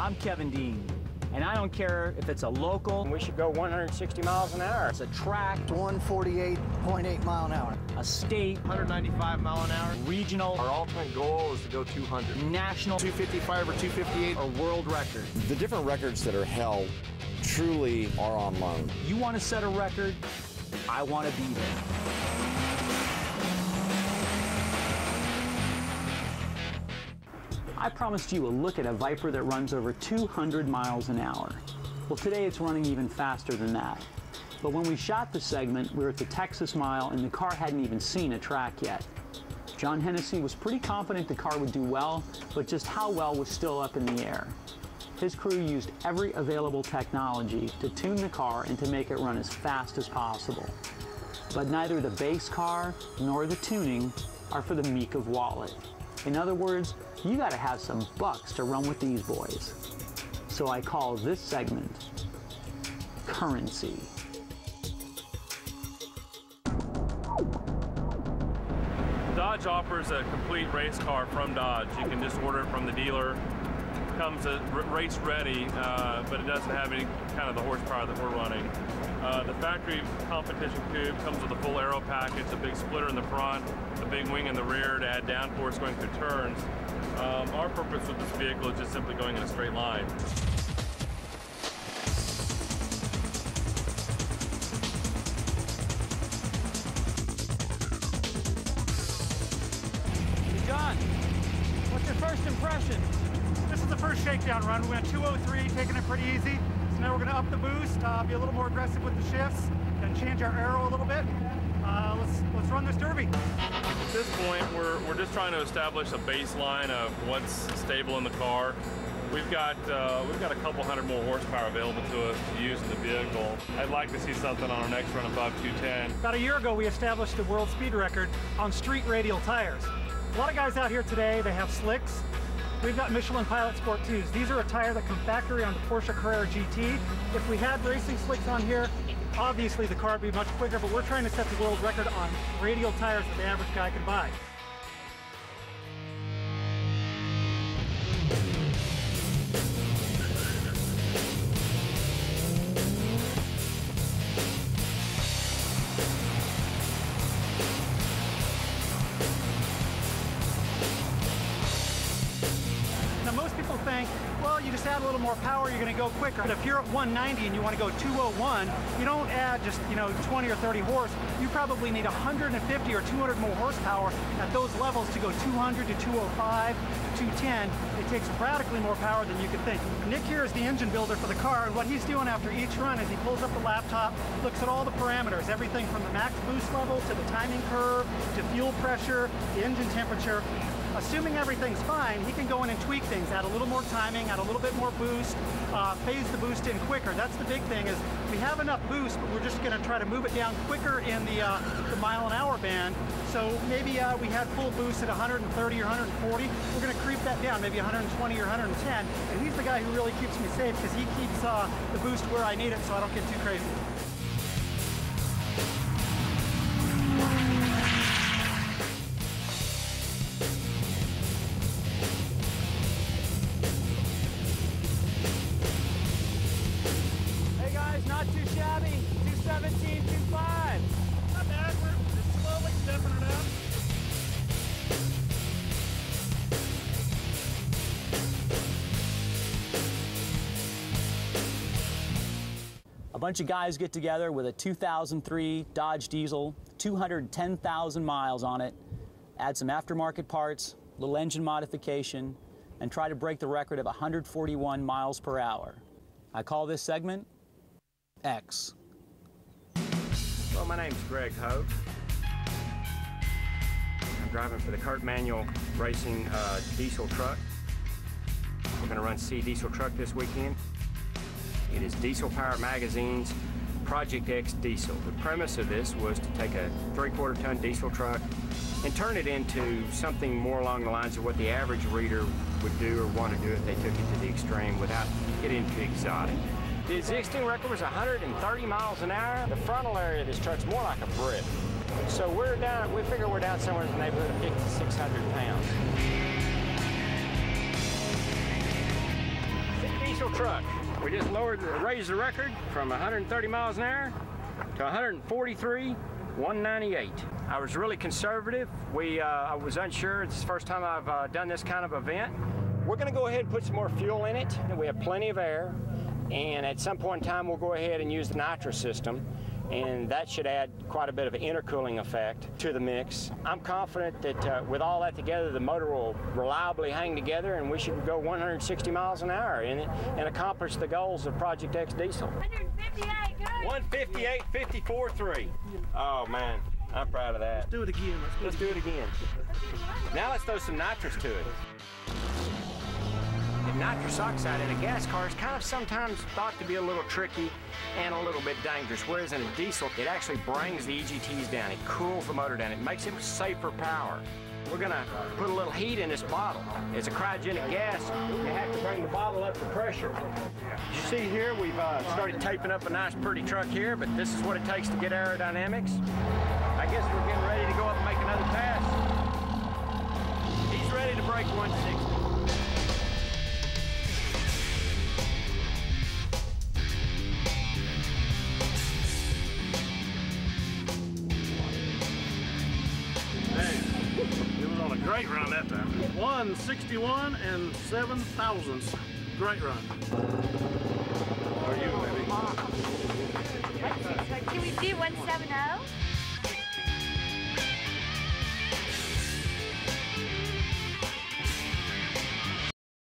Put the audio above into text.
I'm Kevin Dean, and I don't care if it's a local. We should go 160 miles an hour. It's a track. 148.8 mile an hour. A state. 195 mile an hour. Regional. Our ultimate goal is to go 200. National. 255 or 258. Or world record. The different records that are held truly are on loan. You want to set a record? I want to be there. I promised you a look at a Viper that runs over 200 miles an hour. Well, today it's running even faster than that. But when we shot the segment, we were at the Texas Mile and the car hadn't even seen a track yet. John Hennessy was pretty confident the car would do well, but just how well was still up in the air. His crew used every available technology to tune the car and to make it run as fast as possible. But neither the base car nor the tuning are for the meek of wallet. In other words, you gotta have some bucks to run with these boys. So I call this segment Currency. Dodge offers a complete race car from Dodge. You can just order it from the dealer. Comes race ready, but it doesn't have any kind of the horsepower that we're running. The factory competition coupe comes with a full aero package, a big splitter in the front, a big wing in the rear to add downforce going through turns. Our purpose with this vehicle is just simply going in a straight line. John, what's your first impression? This is the first shakedown run. We went 203, taking it pretty easy. So now we're going to up the boost, be a little more aggressive with the shifts, and change our aero a little bit. Let's run this derby. At this point, we're just trying to establish a baseline of what's stable in the car. We've got a couple hundred more horsepower available to us to use in the vehicle. I'd like to see something on our next run above 210. About a year ago, we established a world speed record on street radial tires. A lot of guys out here today, they have slicks. We've got Michelin Pilot Sport 2s. These are a tire that come factory on the Porsche Carrera GT. If we had racing slicks on here, obviously the car would be much quicker, but we're trying to set the world record on radial tires that the average guy can buy. Most people think, well, you just add a little more power, you're going to go quicker. But if you're at 190 and you want to go 201, you don't add just 20 or 30 horse. You probably need 150 or 200 more horsepower at those levels to go 200 to 205 to 210. It takes radically more power than you could think. Nick here is the engine builder for the car, and what he's doing after each run is he pulls up the laptop, looks at all the parameters, everything from the max boost level to the timing curve to fuel pressure, the engine temperature. Assuming everything's fine, he can go in and tweak things, add a little more timing, add a little bit more boost, phase the boost in quicker. That's the big thing, is we have enough boost, but we're just going to try to move it down quicker in the mile an hour band. So maybe we had full boost at 130 or 140. We're going to creep that down, maybe 120 or 110. And he's the guy who really keeps me safe, because he keeps the boost where I need it so I don't get too crazy. Not too shabby. 217, 25. Not bad. We're just slowly stepping it up. A bunch of guys get together with a 2003 Dodge diesel, 210,000 miles on it, add some aftermarket parts, little engine modification, and try to break the record of 141 miles per hour. I call this segment X. Well, my name's Greg Hogue. I'm driving for the Kirk and Manuel Racing diesel truck. We're going to run C diesel truck this weekend. It is Diesel Power Magazine's Project X Diesel. The premise of this was to take a 3/4 ton diesel truck and turn it into something more along the lines of what the average reader would do or want to do if they took it to the extreme without getting too exotic. The existing record was 130 miles an hour. The frontal area of this truck's more like a brick. So we figure we're down somewhere in the neighborhood of 5,600 pounds. truck. We just raised the record from 130 miles an hour to 143, 198. I was really conservative. I was unsure. It's the first time I've done this kind of event. We're going to go ahead and put some more fuel in it. We have plenty of air, and at some point in time we'll go ahead and use the nitrous system, and that should add quite a bit of an intercooling effect to the mix. I'm confident that with all that together, the motor will reliably hang together, and we should go 160 miles an hour in it and accomplish the goals of Project X Diesel. 158, good. 158, 54.3. Oh man, I'm proud of that. Let's do it again. Let's do it again. Now let's throw some nitrous to it. The nitrous oxide in a gas car is kind of sometimes thought to be a little tricky and a little bit dangerous, whereas in a diesel, it actually brings the EGTs down. It cools the motor down. It makes it safer power. We're gonna put a little heat in this bottle. It's a cryogenic gas. You have to bring the bottle up to pressure. You see here, we've started taping up a nice pretty truck here, but this is what it takes to get aerodynamics. I guess we're getting ready to go up and make another pass. He's ready to break 160. Great run that time. 161 and 7 thousandths. Great run. How are you, baby? Can we do 170?